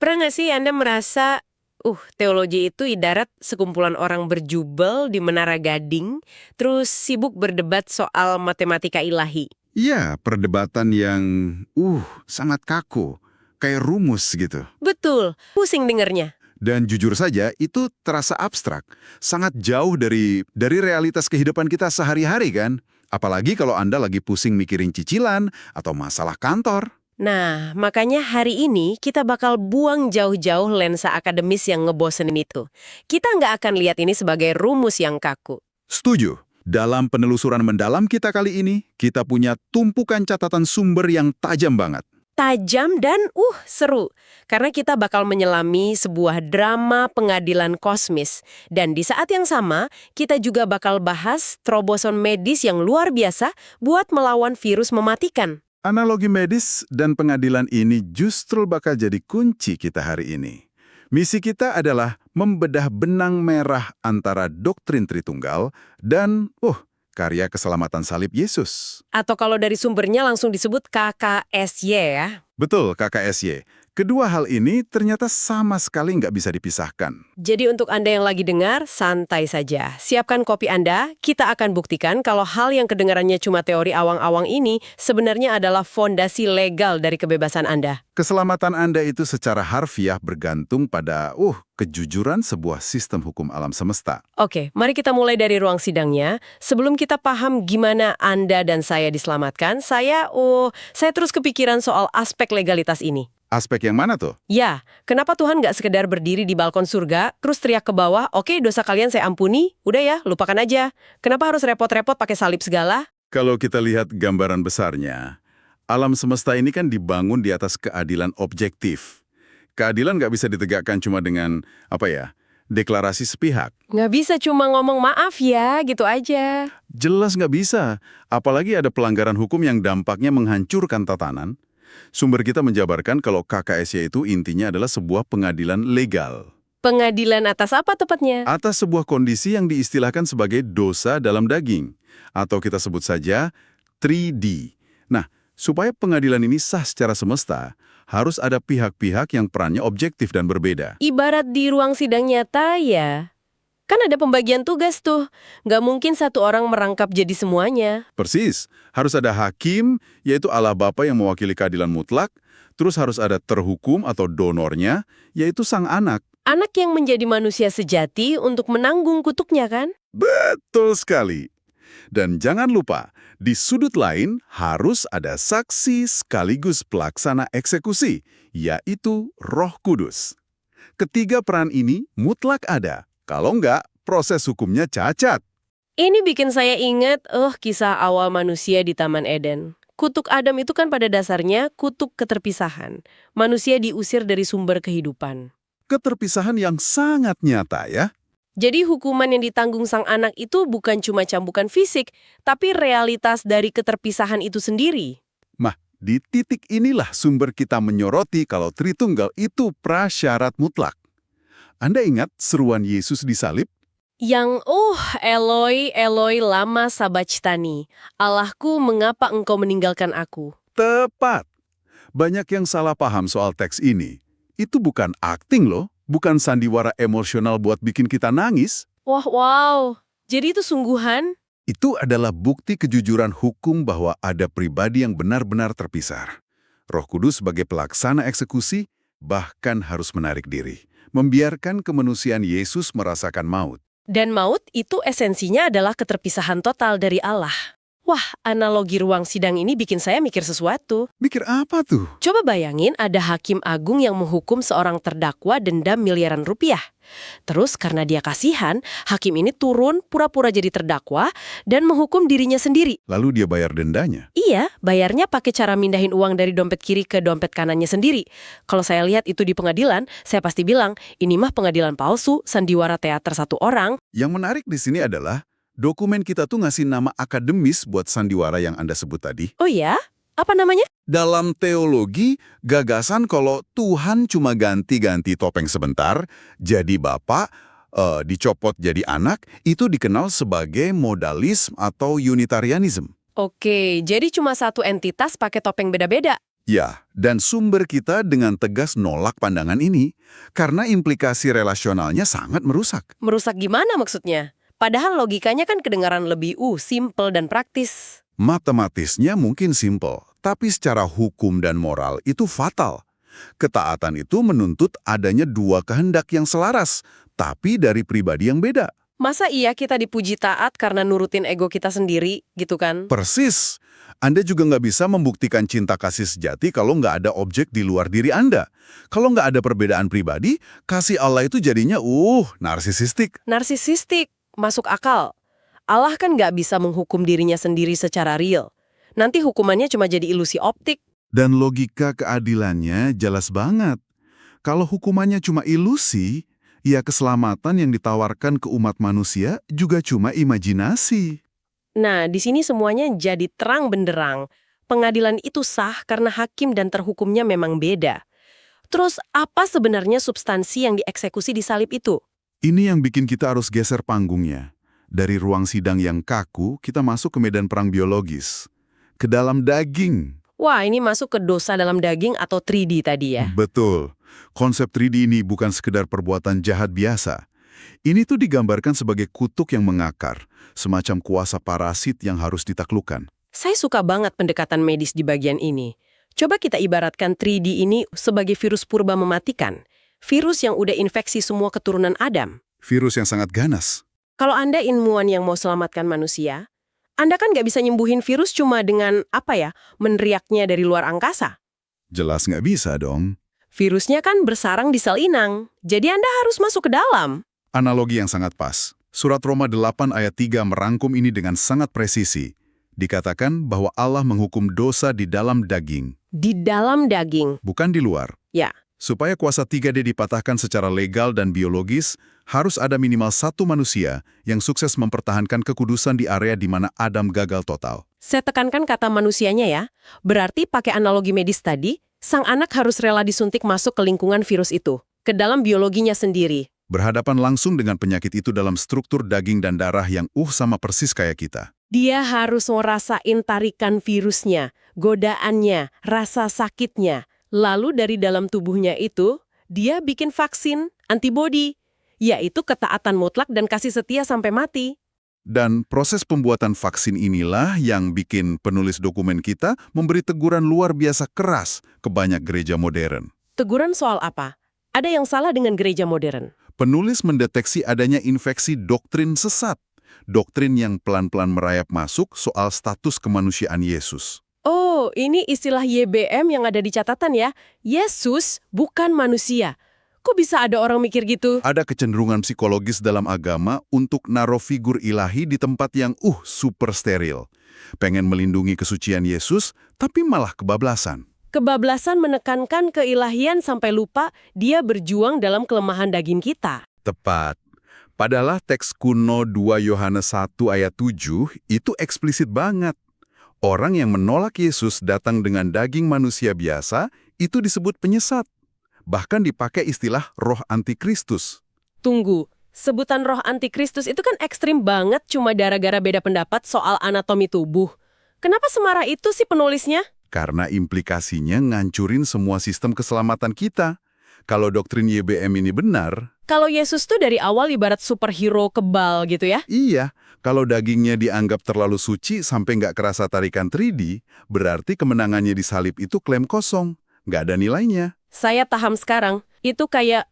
Pernah nggak sih Anda merasa, teologi itu ibarat sekumpulan orang berjubel di Menara Gading, terus sibuk berdebat soal matematika ilahi? Iya, perdebatan yang, sangat kaku. Kayak rumus gitu. Betul, pusing dengernya. Dan jujur saja, itu terasa abstrak. Sangat jauh dari realitas kehidupan kita sehari-hari kan? Apalagi kalau Anda lagi pusing mikirin cicilan atau masalah kantor. Nah, makanya hari ini kita bakal buang jauh-jauh lensa akademis yang ngebosenin itu. Kita nggak akan lihat ini sebagai rumus yang kaku. Setuju. Dalam penelusuran mendalam kita kali ini, kita punya tumpukan catatan sumber yang tajam banget. Tajam dan seru. Karena kita bakal menyelami sebuah drama pengadilan kosmis. Dan di saat yang sama, kita juga bakal bahas terobosan medis yang luar biasa buat melawan virus mematikan. Analogi medis dan pengadilan ini justru bakal jadi kunci kita hari ini. Misi kita adalah membedah benang merah antara doktrin Tritunggal dan, karya keselamatan salib Yesus. Atau kalau dari sumbernya langsung disebut KKSY ya. Betul, KKSY. Kedua hal ini ternyata sama sekali nggak bisa dipisahkan. Jadi untuk Anda yang lagi dengar, santai saja. Siapkan kopi Anda, kita akan buktikan kalau hal yang kedengarannya cuma teori awang-awang ini sebenarnya adalah fondasi legal dari kebebasan Anda. Keselamatan Anda itu secara harfiah bergantung pada, kejujuran sebuah sistem hukum alam semesta. Oke, mari kita mulai dari ruang sidangnya. Sebelum kita paham gimana Anda dan saya diselamatkan, saya terus kepikiran soal aspek legalitas ini. Aspek yang mana tuh? Ya, kenapa Tuhan nggak sekedar berdiri di balkon surga, terus teriak ke bawah, oke dosa kalian saya ampuni, udah ya, lupakan aja. Kenapa harus repot-repot pakai salib segala? Kalau kita lihat gambaran besarnya, alam semesta ini kan dibangun di atas keadilan objektif. Keadilan nggak bisa ditegakkan cuma dengan, deklarasi sepihak. Nggak bisa cuma ngomong maaf ya, gitu aja. Jelas nggak bisa, apalagi ada pelanggaran hukum yang dampaknya menghancurkan tatanan. Sumber kita menjabarkan kalau KKSY itu intinya adalah sebuah pengadilan legal. Pengadilan atas apa tepatnya? Atas sebuah kondisi yang diistilahkan sebagai dosa dalam daging. Atau kita sebut saja 3D. Nah, supaya pengadilan ini sah secara semesta, harus ada pihak-pihak yang perannya objektif dan berbeda. Ibarat di ruang sidang nyata ya. Kan ada pembagian tugas tuh. Nggak mungkin satu orang merangkap jadi semuanya. Persis, harus ada hakim, yaitu Allah Bapa yang mewakili keadilan mutlak, terus harus ada terhukum atau donornya, yaitu sang anak. Anak yang menjadi manusia sejati untuk menanggung kutuknya kan? Betul sekali. Dan jangan lupa, di sudut lain harus ada saksi sekaligus pelaksana eksekusi, yaitu Roh Kudus. Ketiga peran ini mutlak ada. Kalau enggak, proses hukumnya cacat. Ini bikin saya ingat, kisah awal manusia di Taman Eden. Kutuk Adam itu kan pada dasarnya kutuk keterpisahan. Manusia diusir dari sumber kehidupan. Keterpisahan yang sangat nyata ya. Jadi hukuman yang ditanggung sang anak itu bukan cuma cambukan fisik, tapi realitas dari keterpisahan itu sendiri. Di titik inilah sumber kita menyoroti kalau Tritunggal itu prasyarat mutlak. Anda ingat seruan Yesus di salib? Yang, Eloi, Eloi lama sabachthani. Allahku, mengapa engkau meninggalkan aku? Tepat. Banyak yang salah paham soal teks ini. Itu bukan akting loh, bukan sandiwara emosional buat bikin kita nangis. Wow. Jadi itu sungguhan? Itu adalah bukti kejujuran hukum bahwa ada pribadi yang benar-benar terpisah. Roh Kudus sebagai pelaksana eksekusi bahkan harus menarik diri. Membiarkan kemanusiaan Yesus merasakan maut. Dan maut itu esensinya adalah keterpisahan total dari Allah. Wah, analogi ruang sidang ini bikin saya mikir sesuatu. Mikir apa tuh? Coba bayangin ada hakim agung yang menghukum seorang terdakwa denda miliaran rupiah. Terus karena dia kasihan, hakim ini turun pura-pura jadi terdakwa dan menghukum dirinya sendiri. Lalu dia bayar dendanya? Iya, bayarnya pakai cara mindahin uang dari dompet kiri ke dompet kanannya sendiri. Kalau saya lihat itu di pengadilan, saya pasti bilang, ini mah pengadilan palsu, sandiwara teater satu orang. Yang menarik di sini adalah, dokumen kita tuh ngasih nama akademis buat sandiwara yang Anda sebut tadi. Oh ya? Apa namanya? Dalam teologi, gagasan kalau Tuhan cuma ganti-ganti topeng sebentar, jadi Bapa, dicopot jadi anak, itu dikenal sebagai modalisme atau unitarianism. Oke, jadi cuma satu entitas pakai topeng beda-beda. Ya, dan sumber kita dengan tegas nolak pandangan ini karena implikasi relasionalnya sangat merusak. Merusak gimana maksudnya? Padahal logikanya kan kedengaran lebih simple dan praktis. Matematisnya mungkin simpel, tapi secara hukum dan moral itu fatal. Ketaatan itu menuntut adanya dua kehendak yang selaras, tapi dari pribadi yang beda. Masa iya kita dipuji taat karena nurutin ego kita sendiri, gitu kan? Persis. Anda juga nggak bisa membuktikan cinta kasih sejati kalau nggak ada objek di luar diri Anda. Kalau nggak ada perbedaan pribadi, kasih Allah itu jadinya, narsisistik. Narsisistik, masuk akal. Allah kan nggak bisa menghukum dirinya sendiri secara real. Nanti hukumannya cuma jadi ilusi optik. Dan logika keadilannya jelas banget. Kalau hukumannya cuma ilusi, ya keselamatan yang ditawarkan ke umat manusia juga cuma imajinasi. Nah, di sini semuanya jadi terang benderang. Pengadilan itu sah karena hakim dan terhukumnya memang beda. Terus apa sebenarnya substansi yang dieksekusi di salib itu? Ini yang bikin kita harus geser panggungnya. Dari ruang sidang yang kaku, kita masuk ke medan perang biologis. Ke dalam daging. Wah, ini masuk ke dosa dalam daging atau 3D tadi ya? Betul. Konsep 3D ini bukan sekedar perbuatan jahat biasa. Ini tuh digambarkan sebagai kutuk yang mengakar, semacam kuasa parasit yang harus ditaklukkan. Saya suka banget pendekatan medis di bagian ini. Coba kita ibaratkan 3D ini sebagai virus purba mematikan. Virus yang udah infeksi semua keturunan Adam. Virus yang sangat ganas. Kalau Anda ilmuwan yang mau selamatkan manusia, Anda kan nggak bisa nyembuhin virus cuma dengan, meneriaknya dari luar angkasa. Jelas nggak bisa dong. Virusnya kan bersarang di sel inang, jadi Anda harus masuk ke dalam. Analogi yang sangat pas. Surat Roma 8 ayat 3 merangkum ini dengan sangat presisi. Dikatakan bahwa Allah menghukum dosa di dalam daging. Di dalam daging. Bukan di luar. Ya. Supaya kuasa 3D dipatahkan secara legal dan biologis, harus ada minimal satu manusia yang sukses mempertahankan kekudusan di area di mana Adam gagal total. Saya tekankan kata manusianya ya. Berarti pakai analogi medis tadi, sang anak harus rela disuntik masuk ke lingkungan virus itu, ke dalam biologinya sendiri. Berhadapan langsung dengan penyakit itu dalam struktur daging dan darah yang sama persis kayak kita. Dia harus ngerasain tarikan virusnya, godaannya, rasa sakitnya. Lalu dari dalam tubuhnya itu, dia bikin vaksin, antibodi, yaitu ketaatan mutlak dan kasih setia sampai mati. Dan proses pembuatan vaksin inilah yang bikin penulis dokumen kita memberi teguran luar biasa keras ke banyak gereja modern. Teguran soal apa? Ada yang salah dengan gereja modern? Penulis mendeteksi adanya infeksi doktrin sesat. Doktrin yang pelan-pelan merayap masuk soal status kemanusiaan Yesus. Oh, ini istilah YBM yang ada di catatan ya. Yesus bukan manusia. Kok bisa ada orang mikir gitu? Ada kecenderungan psikologis dalam agama untuk naruh figur ilahi di tempat yang super steril. Pengen melindungi kesucian Yesus, tapi malah kebablasan. Kebablasan menekankan keilahian sampai lupa dia berjuang dalam kelemahan daging kita. Tepat. Padahal teks kuno 2 Yohanes 1 ayat 7 itu eksplisit banget. Orang yang menolak Yesus datang dengan daging manusia biasa, itu disebut penyesat. Bahkan dipakai istilah roh antikristus. Tunggu, sebutan roh antikristus itu kan ekstrim banget cuma gara-gara beda pendapat soal anatomi tubuh. Kenapa semarah itu sih penulisnya? Karena implikasinya ngancurin semua sistem keselamatan kita. Kalau doktrin YBM ini benar... Kalau Yesus tuh dari awal ibarat superhero kebal gitu ya? Iya, kalau dagingnya dianggap terlalu suci sampai nggak kerasa tarikan 3D, berarti kemenangannya di salib itu klaim kosong, nggak ada nilainya. Saya paham sekarang, itu kayak,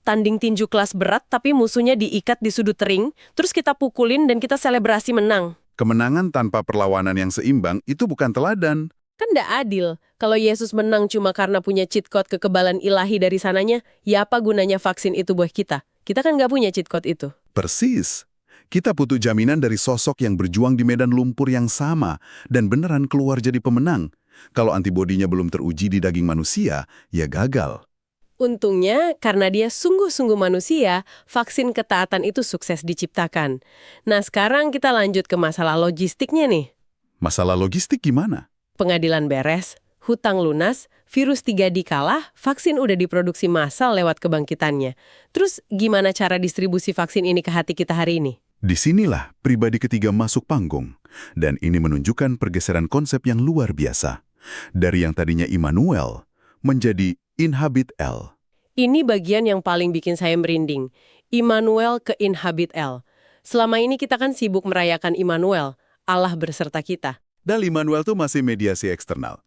tanding tinju kelas berat tapi musuhnya diikat di sudut ring, terus kita pukulin dan kita selebrasi menang. Kemenangan tanpa perlawanan yang seimbang itu bukan teladan. Kan nggak adil. Kalau Yesus menang cuma karena punya cheat code kekebalan ilahi dari sananya, ya apa gunanya vaksin itu buat kita? Kita kan nggak punya cheat code itu. Persis. Kita butuh jaminan dari sosok yang berjuang di medan lumpur yang sama dan beneran keluar jadi pemenang. Kalau antibodinya belum teruji di daging manusia, ya gagal. Untungnya, karena dia sungguh-sungguh manusia, vaksin ketaatan itu sukses diciptakan. Nah, sekarang kita lanjut ke masalah logistiknya nih. Masalah logistik gimana? Pengadilan beres, hutang lunas, virus 3D kalah, vaksin udah diproduksi massal lewat kebangkitannya. Terus gimana cara distribusi vaksin ini ke hati kita hari ini? Disinilah pribadi ketiga masuk panggung. Dan ini menunjukkan pergeseran konsep yang luar biasa. Dari yang tadinya Immanuel menjadi Inhabit El. Ini bagian yang paling bikin saya merinding. Immanuel ke Inhabit El. Selama ini kita kan sibuk merayakan Immanuel, Allah berserta kita. Dan Immanuel itu masih mediasi eksternal.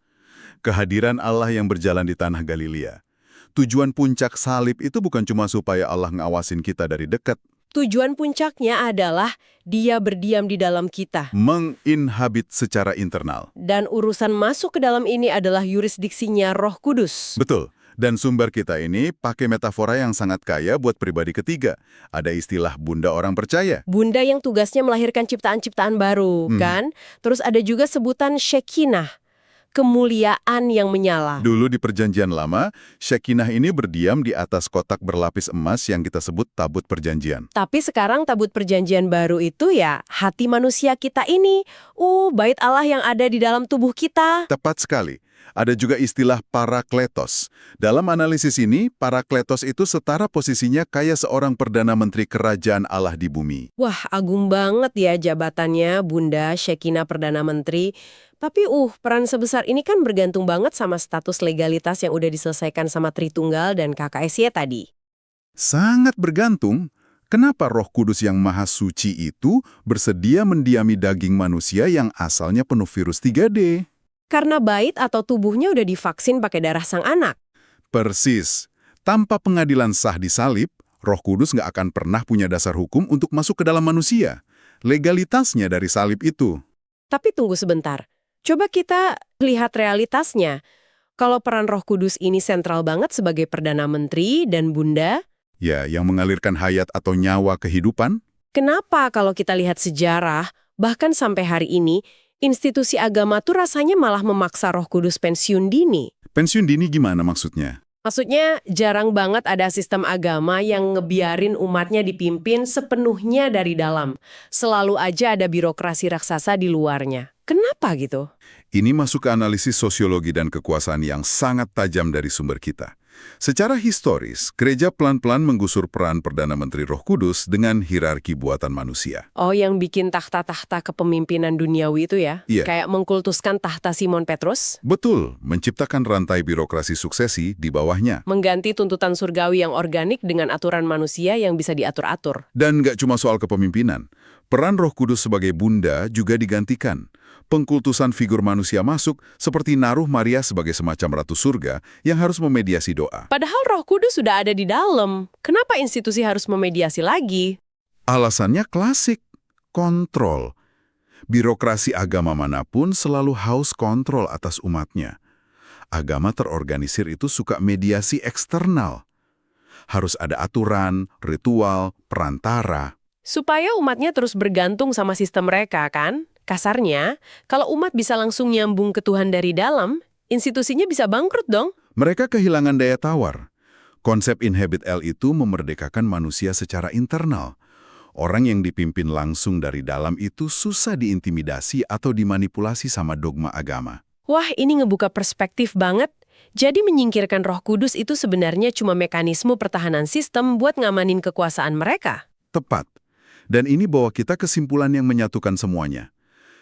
Kehadiran Allah yang berjalan di tanah Galilea. Tujuan puncak salib itu bukan cuma supaya Allah ngawasin kita dari dekat, Tujuan puncaknya adalah dia berdiam di dalam kita. menginhabit secara internal. Dan urusan masuk ke dalam ini adalah yurisdiksinya Roh Kudus. Betul. Dan sumber kita ini pakai metafora yang sangat kaya buat pribadi ketiga. Ada istilah bunda orang percaya. Bunda yang tugasnya melahirkan ciptaan-ciptaan baru, kan? Terus ada juga sebutan Shekinah, kemuliaan yang menyala. Dulu di Perjanjian Lama, Shekinah ini berdiam di atas kotak berlapis emas yang kita sebut tabut perjanjian. Tapi sekarang tabut perjanjian baru itu ya hati manusia kita ini. Bait Allah yang ada di dalam tubuh kita. Tepat sekali. Ada juga istilah parakletos. Dalam analisis ini, parakletos itu setara posisinya kayak seorang Perdana Menteri Kerajaan Allah di bumi. Wah, agung banget ya jabatannya Bunda Shekinah Perdana Menteri. Tapi peran sebesar ini kan bergantung banget sama status legalitas yang udah diselesaikan sama Tritunggal dan KKSY tadi. Sangat bergantung. Kenapa Roh Kudus yang Maha Suci itu bersedia mendiami daging manusia yang asalnya penuh virus 3D? Karena bait atau tubuhnya udah divaksin pakai darah sang anak. Persis. Tanpa pengadilan sah di salib, Roh Kudus nggak akan pernah punya dasar hukum untuk masuk ke dalam manusia. Legalitasnya dari salib itu. Tapi tunggu sebentar. Coba kita lihat realitasnya. Kalau peran Roh Kudus ini sentral banget sebagai Perdana Menteri dan Bunda, Ya, yang mengalirkan hayat atau nyawa kehidupan. kenapa kalau kita lihat sejarah, bahkan sampai hari ini, institusi agama tuh rasanya malah memaksa Roh Kudus pensiun dini? Pensiun dini gimana maksudnya? Maksudnya jarang banget ada sistem agama yang ngebiarin umatnya dipimpin sepenuhnya dari dalam. Selalu aja ada birokrasi raksasa di luarnya. Kenapa gitu? Ini masuk ke analisis sosiologi dan kekuasaan yang sangat tajam dari sumber kita. Secara historis, gereja pelan-pelan menggusur peran Perdana Menteri Roh Kudus dengan hierarki buatan manusia. Oh, yang bikin tahta-tahta kepemimpinan duniawi itu ya? Iya. Kayak mengkultuskan tahta Simon Petrus? Betul, menciptakan rantai birokrasi suksesi di bawahnya. Mengganti tuntutan surgawi yang organik dengan aturan manusia yang bisa diatur-atur. Dan nggak cuma soal kepemimpinan. Peran Roh Kudus sebagai bunda juga digantikan. Pengkultusan figur manusia masuk seperti naruh Maria sebagai semacam ratu surga yang harus memediasi doa. Padahal Roh Kudus sudah ada di dalam. Kenapa institusi harus memediasi lagi? Alasannya klasik, kontrol. Birokrasi agama manapun selalu haus kontrol atas umatnya. Agama terorganisir itu suka mediasi eksternal. Harus ada aturan, ritual, perantara. Supaya umatnya terus bergantung sama sistem mereka, kan? Kasarnya, kalau umat bisa langsung nyambung ke Tuhan dari dalam, institusinya bisa bangkrut dong. Mereka kehilangan daya tawar. Konsep Inhabit El itu memerdekakan manusia secara internal. Orang yang dipimpin langsung dari dalam itu susah diintimidasi atau dimanipulasi sama dogma agama. Wah, ini ngebuka perspektif banget. Jadi menyingkirkan Roh Kudus itu sebenarnya cuma mekanisme pertahanan sistem buat ngamanin kekuasaan mereka. Tepat. Dan ini bawa kita kesimpulan yang menyatukan semuanya.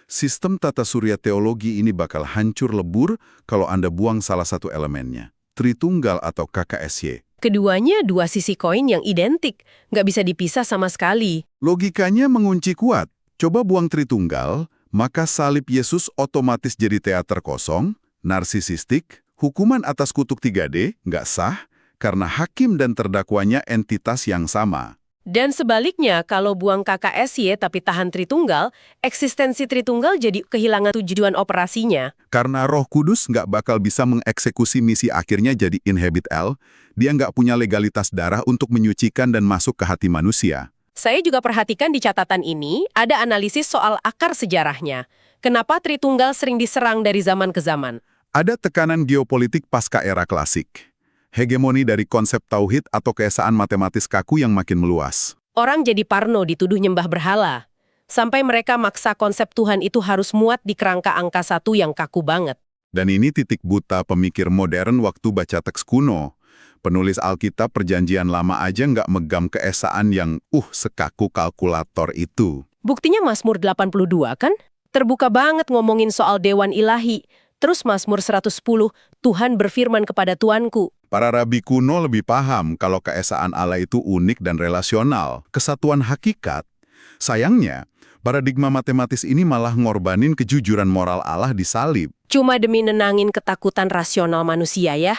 Sistem tata surya teologi ini bakal hancur lebur kalau Anda buang salah satu elemennya, Tritunggal atau KKSY. Keduanya dua sisi koin yang identik, nggak bisa dipisah sama sekali. Logikanya mengunci kuat. Coba buang Tritunggal, maka salib Yesus otomatis jadi teater kosong, narsisistik, hukuman atas kutuk 3D nggak sah, karena hakim dan terdakwanya entitas yang sama. Dan sebaliknya, kalau buang KKSY tapi tahan Tritunggal, eksistensi Tritunggal jadi kehilangan tujuan operasinya. Karena Roh Kudus nggak bakal bisa mengeksekusi misi akhirnya jadi Inhabit El, dia nggak punya legalitas darah untuk menyucikan dan masuk ke hati manusia. Saya juga perhatikan di catatan ini, ada analisis soal akar sejarahnya. Kenapa Tritunggal sering diserang dari zaman ke zaman? Ada tekanan geopolitik pasca era klasik. Hegemoni dari konsep tauhid atau keesaan matematis kaku yang makin meluas. Orang jadi parno dituduh nyembah berhala. Sampai mereka maksa konsep Tuhan itu harus muat di kerangka angka 1 yang kaku banget. Dan ini titik buta pemikir modern waktu baca teks kuno. Penulis Alkitab Perjanjian Lama aja nggak megam keesaan yang sekaku kalkulator itu. Buktinya Mazmur 82 kan? Terbuka banget ngomongin soal dewan ilahi. Terus Mazmur 110, Tuhan berfirman kepada Tuanku. Para rabi kuno lebih paham kalau keesaan Allah itu unik dan relasional, kesatuan hakikat. Sayangnya, paradigma matematis ini malah ngorbanin kejujuran moral Allah di salib. Cuma demi nenangin ketakutan rasional manusia ya.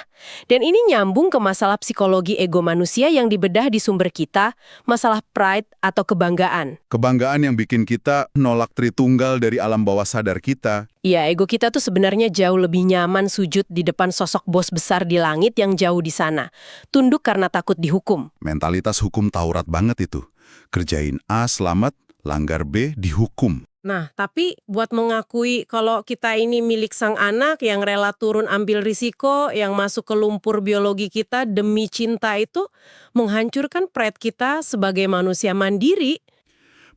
Dan ini nyambung ke masalah psikologi ego manusia yang dibedah di sumber kita, masalah pride atau kebanggaan. Kebanggaan yang bikin kita nolak Tritunggal dari alam bawah sadar kita. Iya, ego kita tuh sebenarnya jauh lebih nyaman sujud di depan sosok bos besar di langit yang jauh di sana. Tunduk karena takut dihukum. Mentalitas hukum Taurat banget itu. Kerjain A selamat, langgar B dihukum. Nah, tapi buat mengakui kalau kita ini milik sang anak yang rela turun ambil risiko, yang masuk ke lumpur biologi kita demi cinta itu, menghancurkan pride kita sebagai manusia mandiri.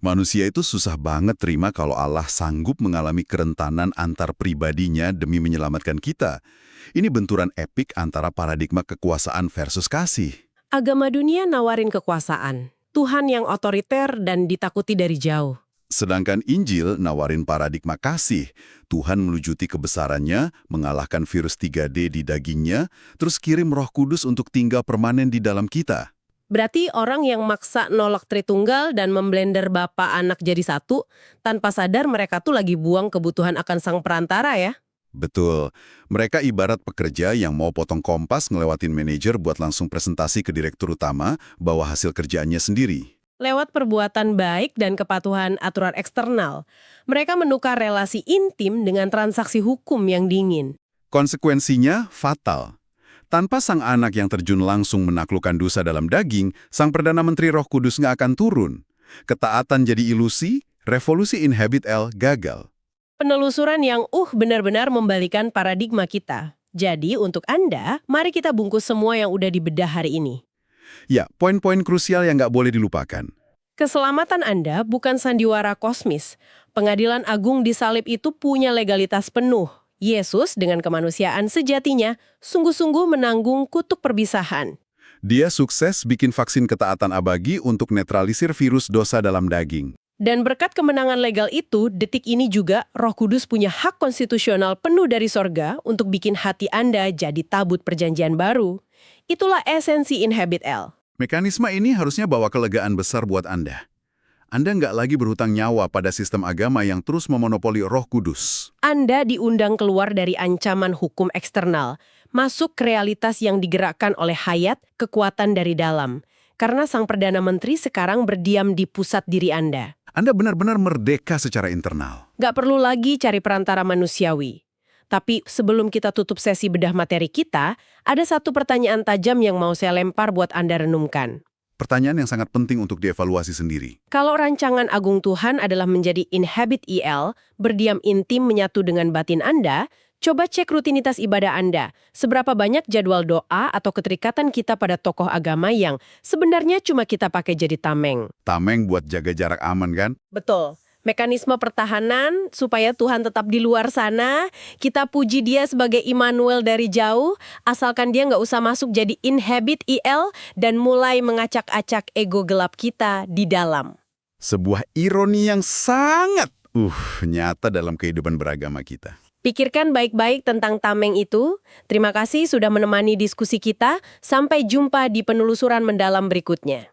Manusia itu susah banget terima kalau Allah sanggup mengalami kerentanan antar pribadinya demi menyelamatkan kita. Ini benturan epik antara paradigma kekuasaan versus kasih. Agama dunia nawarin kekuasaan, Tuhan yang otoriter dan ditakuti dari jauh. Sedangkan Injil nawarin paradigma kasih. Tuhan melujuti kebesarannya, mengalahkan virus 3D di dagingnya, terus kirim Roh Kudus untuk tinggal permanen di dalam kita. Berarti orang yang maksa nolak Tritunggal dan memblender Bapa Anak jadi satu, tanpa sadar mereka tuh lagi buang kebutuhan akan sang perantara ya? Betul. Mereka ibarat pekerja yang mau potong kompas ngelewatin manajer buat langsung presentasi ke direktur utama bahwa hasil kerjaannya sendiri. Lewat perbuatan baik dan kepatuhan aturan eksternal, mereka menukar relasi intim dengan transaksi hukum yang dingin. Konsekuensinya fatal. Tanpa sang anak yang terjun langsung menaklukkan dosa dalam daging, sang Perdana Menteri Roh Kudus nggak akan turun. Ketaatan jadi ilusi, revolusi Inhabit L gagal. Penelusuran yang benar-benar membalikan paradigma kita. Jadi untuk Anda, mari kita bungkus semua yang udah dibedah hari ini. Ya, poin-poin krusial yang nggak boleh dilupakan. Keselamatan Anda bukan sandiwara kosmis. Pengadilan Agung di salib itu punya legalitas penuh. Yesus dengan kemanusiaan sejatinya sungguh-sungguh menanggung kutuk perpisahan. Dia sukses bikin vaksin ketaatan abadi untuk netralisir virus dosa dalam daging. Dan berkat kemenangan legal itu, detik ini juga Roh Kudus punya hak konstitusional penuh dari sorga untuk bikin hati Anda jadi tabut perjanjian baru. Itulah esensi Inhabit L. Mekanisme ini harusnya bawa kelegaan besar buat Anda. Anda nggak lagi berhutang nyawa pada sistem agama yang terus memonopoli Roh Kudus. Anda diundang keluar dari ancaman hukum eksternal, masuk ke realitas yang digerakkan oleh hayat, kekuatan dari dalam. Karena sang Perdana Menteri sekarang berdiam di pusat diri Anda. Anda benar-benar merdeka secara internal. Nggak perlu lagi cari perantara manusiawi. Tapi sebelum kita tutup sesi bedah materi kita, ada satu pertanyaan tajam yang mau saya lempar buat Anda renungkan. Pertanyaan yang sangat penting untuk dievaluasi sendiri. Kalau rancangan agung Tuhan adalah menjadi Inhabit EL, berdiam intim menyatu dengan batin Anda, coba cek rutinitas ibadah Anda. Seberapa banyak jadwal doa atau keterikatan kita pada tokoh agama yang sebenarnya cuma kita pakai jadi tameng. Tameng buat jaga jarak aman kan? Betul. Mekanisme pertahanan supaya Tuhan tetap di luar sana, kita puji dia sebagai Immanuel dari jauh, asalkan dia nggak usah masuk jadi Inhabit EL dan mulai mengacak-acak ego gelap kita di dalam. Sebuah ironi yang sangat nyata dalam kehidupan beragama kita. Pikirkan baik-baik tentang tameng itu. Terima kasih sudah menemani diskusi kita. Sampai jumpa di penelusuran mendalam berikutnya.